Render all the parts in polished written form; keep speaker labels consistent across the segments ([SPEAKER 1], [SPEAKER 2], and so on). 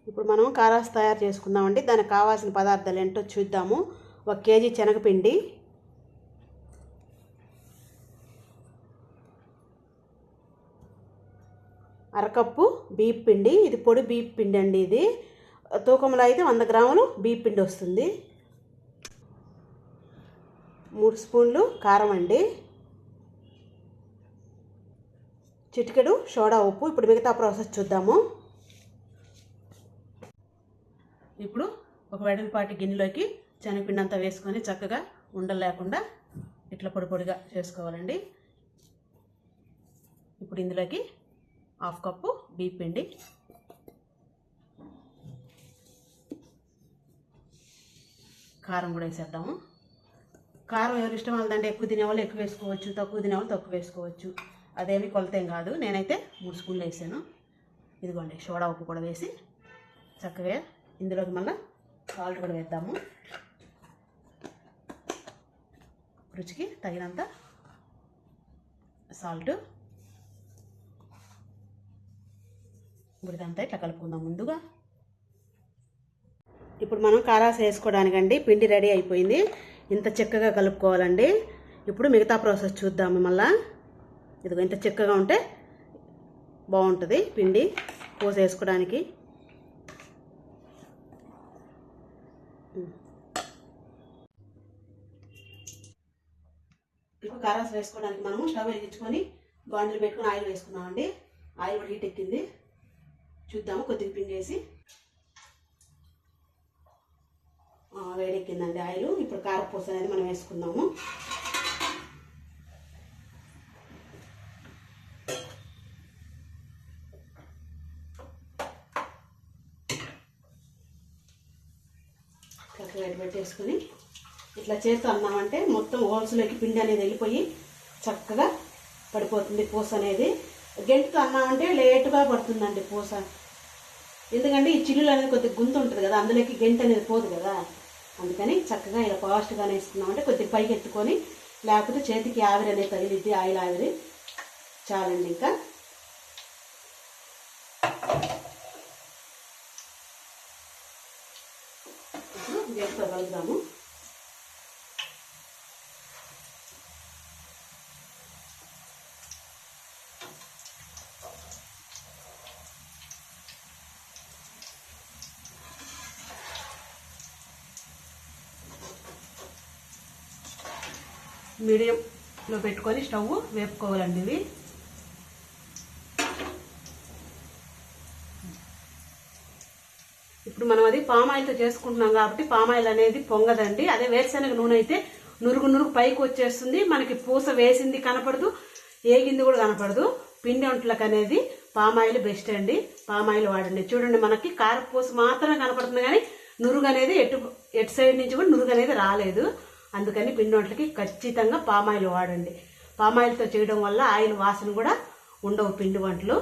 [SPEAKER 1] ఇప్పుడు మనం కారాస్ తయారు చేసుకుందామండి. దానికి కావాల్సిన పదార్థాలు ఏంటో చూద్దాము. 1 కేజీ శనగపిండి, అరకప్పు బియ్యం పిండి. ఇది పొడి బియ్యం పిండి అండి. ఇది తూకంలో అయితే 100 గ్రాములు బియ్యం పిండి వస్తుంది. 3 స్పూన్లు కారం అండి, చిటికెడు సోడా ఉప్పు. ఇప్పుడు మిగతా ప్రాసెస్ చూద్దాము. ఇప్పుడు ఒక వెడల్పాటి గిన్నెలోకి శనగపిండి అంతా వేసుకొని చక్కగా ఉండలు లేకుండా ఇట్లా పొడి పొడిగా చేసుకోవాలండి. ఇప్పుడు ఇందులోకి 1/2 కప్పు బియ్యం పిండి, కారం కూడా వేసేద్దాము. కారం ఎవరి ఇష్టం వాళ్ళదంటే ఎక్కువ తినేవాళ్ళు ఎక్కువ వేసుకోవచ్చు, తక్కువ తినేవాళ్ళు తక్కువ వేసుకోవచ్చు. అదేమి కొలతేం కాదు. నేనైతే 3 స్పూన్లు వేసాను. ఇదిగోండి సోడా ఉప్పు కూడా వేసి చక్కగా ఇందులోకి మళ్ళీ సాల్ట్ కూడా వేద్దాము. రుచికి తగినంత సాల్ట్. ఇప్పుడు ఇదంతా ఇట్లా కలుపుకుందాం ముందుగా. ఇప్పుడు మనం కారాస్ వేసుకోవడానికండి పిండి రెడీ అయిపోయింది. ఇంత చిక్కగా కలుపుకోవాలండి. ఇప్పుడు మిగతా ప్రాసెస్ చూద్దాము. మళ్ళా ఇదిగో ఇంత చిక్కగా ఉంటే బాగుంటుంది పిండి పూస వేసుకోవడానికి. ఇప్పుడు కారాస్ వేసుకోవడానికి మనము స్టవ్ వెలిగించుకొని బాండిల్ పెట్టుకొని ఆయిల్ వేసుకున్నామండి. ఆయిల్ కూడా హీట్ ఎక్కింది. చూద్దాము. కొద్దిగా పిండి వేసి వేడెక్కిందండి ఆయిల్. ఇప్పుడు కారపూస అనేది మనం వేసుకుందాము. వేడి పెట్టేసుకుని ఇట్లా చేస్తూ అన్నామంటే మొత్తం హోల్స్లోకి పిండి అనేది వెళ్ళిపోయి చక్కగా పడిపోతుంది పూస అనేది. గెంటుతో అన్నామంటే లేటుగా పడుతుందండి పూస. ఎందుకంటే ఈ చిల్లులు అనేది కొద్దిగా గుంత ఉంటుంది కదా, అందులోకి గెంటు అనేది పోదు కదా. అందుకని చక్కగా ఇలా ఫాస్ట్గా వేసుకున్నామంటే కొద్దిగా పైకి ఎత్తుకొని, లేకపోతే చేతికి ఆవిరి అనేది తగిలిద్ది, ఆయిల్ ఆవిరి. చాలండి. ఇంకా ఇప్పుడు గెంటుతో కలుపుదాము. మీడియంలో పెట్టుకొని స్టవ్ వేపుకోవాలండి ఇవి. ఇప్పుడు మనం అది పామాయిల్తో చేసుకుంటున్నాం కాబట్టి పామాయిల్ అనేది పొంగదండి. అదే వేరుశనగ నూనె అయితే నురుగు నురుగు పైకి వచ్చేస్తుంది. మనకి పూస వేసింది కనపడదు, ఏగింది కూడా కనపడదు. పిండి వంటలకు అనేది పామాయిల్ బెస్ట్ అండి. పామాయిల్ వాడండి. చూడండి, మనకి కారపూస మాత్రమే కనపడుతుంది కానీ నురుగు అనేది ఎటు సైడ్ నుంచి కూడా నురుగు అనేది రాలేదు. అందుకని పిండి వంటలకి ఖచ్చితంగా పామాయిల్ వాడండి. పామాయిల్తో చేయడం వల్ల ఆయిల్ వాసన కూడా ఉండవు పిండి వంటలు.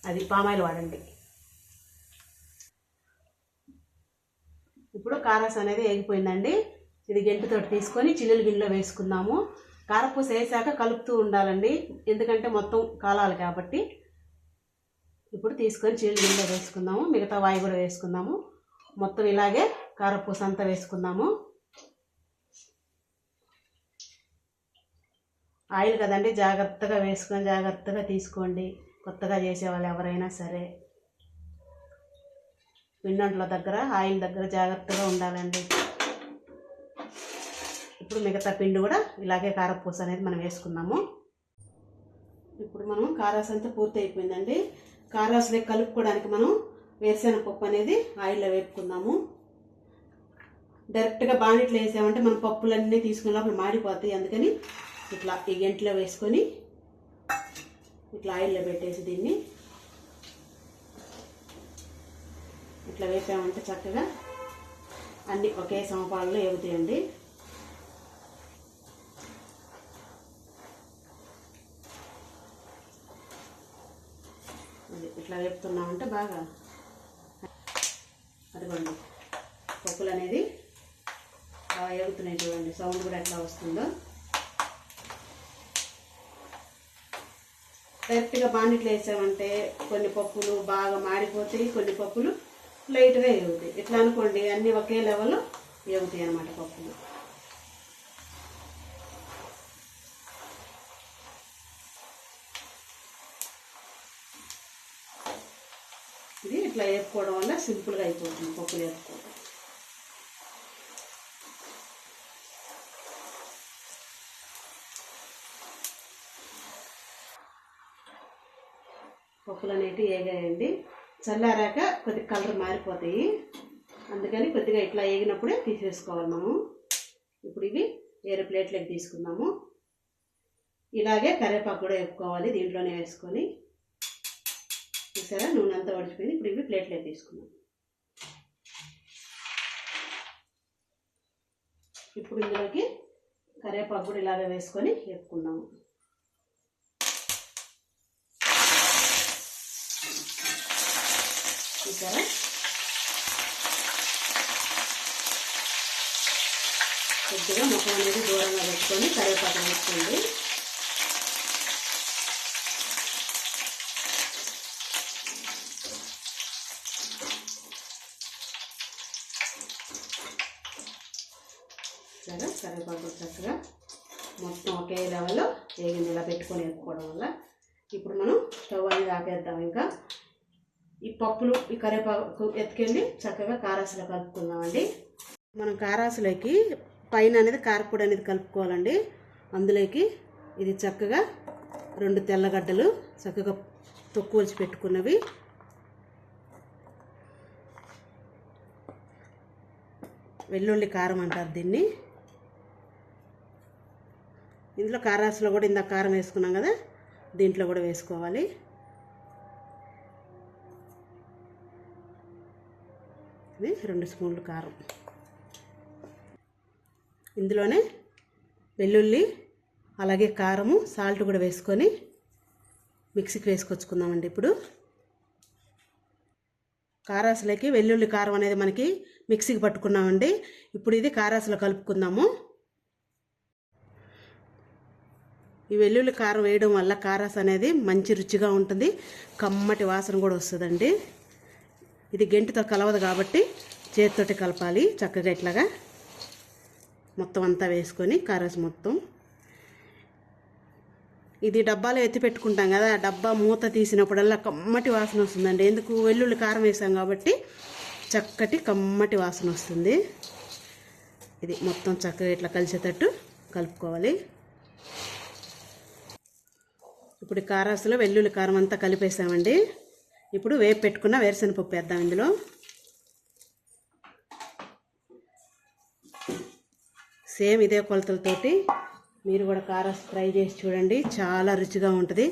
[SPEAKER 1] అది పామాయిల్ వాడండి. ఇప్పుడు కారాస్ అనేది వేగిపోయిందండి. ఇది గెంటుతో తీసుకొని చిల్లులు గిన్నెలో వేసుకుందాము. కారపూస వేసాక కలుపుతూ ఉండాలండి, ఎందుకంటే మొత్తం కాలాలి కాబట్టి. ఇప్పుడు తీసుకొని చిల్లులు గిన్నెలో వేసుకుందాము. మిగతా వాయి కూడా వేసుకుందాము. మొత్తం ఇలాగే కారపూస అంతా వేసుకుందాము. ఆయిల్ కదండి, జాగ్రత్తగా వేసుకొని జాగ్రత్తగా తీసుకోండి. కొత్తగా చేసేవాళ్ళు ఎవరైనా సరే పిండంట్ల దగ్గర ఆయిల్ దగ్గర జాగ్రత్తగా ఉండాలండి. ఇప్పుడు మిగతా పిండి కూడా ఇలాగే కారపూస అనేది మనం వేసుకుందాము. ఇప్పుడు మనం కారాస్ అంతా పూర్తి అయిపోయిందండి. కారాస్లోకి కలుపుకోవడానికి మనం వేరుశనగ పప్పు అనేది ఆయిల్లో వేపుకుందాము. డైరెక్ట్గా బాండిట్లో వేసామంటే మన పప్పులన్నీ తీసుకునే లోపల మాడిపోతాయి. అందుకని ఇట్లా ఈ గంటలో వేసుకొని ఇట్లా ఆయిల్లో పెట్టేసి దీన్ని ఇట్లా వేసామంటే చక్కగా అన్నీ ఒకే సమపాలలో ఎగుతాయండి. ఇట్లా వేపుతున్నామంటే బాగా అదిగోండి పప్పులు అనేది బాగా ఎగుతున్నాయి. చూడండి సౌండ్ కూడా ఎట్లా వస్తుందో. డైరెక్ట్గా బాండిట్లో వేసామంటే కొన్ని పప్పులు బాగా మాడిపోతాయి, కొన్ని పప్పులు లైట్గా వేగుతాయి. ఇట్లా అనుకోండి, అన్నీ ఒకే లెవెల్లో వేగుతాయి అన్నమాట పప్పులు. ఇది ఇట్లా వేపుకోవడం వల్ల సింపుల్గా అయిపోతుంది పప్పులు వేపుకోవడం. పప్పులు అనేవి వేగాయండి. చల్లారాక కొద్దిగా కలర్ మారిపోతాయి, అందుకని కొద్దిగా ఇట్లా వేగినప్పుడే తీసేసుకోవాలి మనం. ఇప్పుడు ఇవి వేరే ప్లేట్లోకి తీసుకుందాము. ఇలాగే కరివేపాకు కూడా వేపుకోవాలి, దీంట్లోనే వేసుకొని. చూసారా, నూనె అంతా వడిచిపోయింది. ఇప్పుడు ఇవి ప్లేట్లోకి తీసుకుందాం. ఇప్పుడు ఇందులోకి కరివేపాకు కూడా ఇలాగే వేసుకొని వేపుకుందాము. చూసారా, కొద్దిగా ముఖం అనేది దూరంగా పెట్టుకొని కరివేపాకు వేసుకోండి. సరే, కరివేపాకు చక్కగా మొత్తం ఒకే లెవెల్లో వేగింది ఇలా పెట్టుకొని వేసుకోవడం వల్ల. ఇప్పుడు మనం స్టవ్ అనేది ఆపేద్దాం. ఇంకా ఈ పప్పులు ఈ కరివేపాకు ఎత్తుకెళ్ళి చక్కగా కారాసులో కలుపుకుందామండి. మనం కారాసులోకి పైన అనేది కారపొడి అనేది కలుపుకోవాలండి. అందులోకి ఇది చక్కగా 2 తెల్లగడ్డలు చక్కగా తొక్కువలిచి పెట్టుకున్నవి, వెల్లుల్లి కారం అంటారు దీన్ని. ఇందులో కారాసులో కూడా ఇందాక కారం వేసుకున్నాం కదా, దీంట్లో కూడా వేసుకోవాలి. ఇది 2 స్పూన్లు కారం. ఇందులోనే వెల్లుల్లి అలాగే కారము సాల్ట్ కూడా వేసుకొని మిక్సీకి వేసుకొచ్చుకుందామండి. ఇప్పుడు కారాసులకి వెల్లుల్లి కారం అనేది మనకి మిక్సీకి పట్టుకున్నామండి. ఇప్పుడు ఇది కారాసులో కలుపుకుందాము. ఈ వెల్లుల్లి కారం వేయడం వల్ల కారాసు అనేది మంచి రుచిగా ఉంటుంది, కమ్మటి వాసన కూడా వస్తుందండి. ఇది గెంటితో కలవదు కాబట్టి చేతితోటి కలపాలి చక్కగా. ఇట్లాగా మొత్తం అంతా వేసుకొని కారాసు మొత్తం. ఇది డబ్బాలో ఎత్తి పెట్టుకుంటాం కదా, ఆ డబ్బా మూత తీసినప్పుడల్లా కమ్మటి వాసన వస్తుందండి. ఎందుకు, వెల్లుల్లి కారం వేసాం కాబట్టి చక్కటి కమ్మటి వాసన వస్తుంది. ఇది మొత్తం చక్కగా ఇట్లా కలిసేటట్టు కలుపుకోవాలి. ఇప్పుడు కారాసులో వెల్లుల్లి కారం అంతా కలిపేసామండి. ఇప్పుడు వేపు పెట్టుకున్న వేరుశనగపప్పు వేద్దాం ఇందులో. సేమ్ ఇదే కొలతలతోటి మీరు కూడా కారం ట్రై చేసి చూడండి, చాలా రుచిగా ఉంటుంది.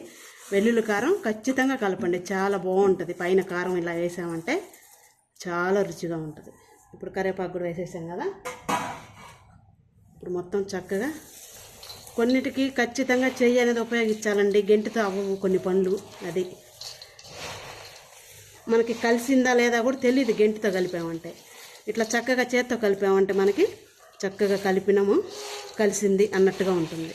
[SPEAKER 1] వెల్లుల్లి కారం ఖచ్చితంగా కలపండి, చాలా బాగుంటుంది. పైన కారం ఇలా వేసామంటే చాలా రుచిగా ఉంటుంది. ఇప్పుడు కరివేపాకు కూడా వేసేసాం కదా. ఇప్పుడు మొత్తం చక్కగా కొన్నిటికి ఖచ్చితంగా చెయ్యి అనేది ఉపయోగించాలండి, గెంటితో అవ్వవు కొన్ని పనులు. అది మనకి కలిసిందా లేదా కూడా తెలియదు గెంటితో కలిపామంటే. ఇట్లా చక్కగా చేత్తో కలిపామంటే మనకి చక్కగా కలిపినాము, కలిసింది అన్నట్టుగా ఉంటుంది.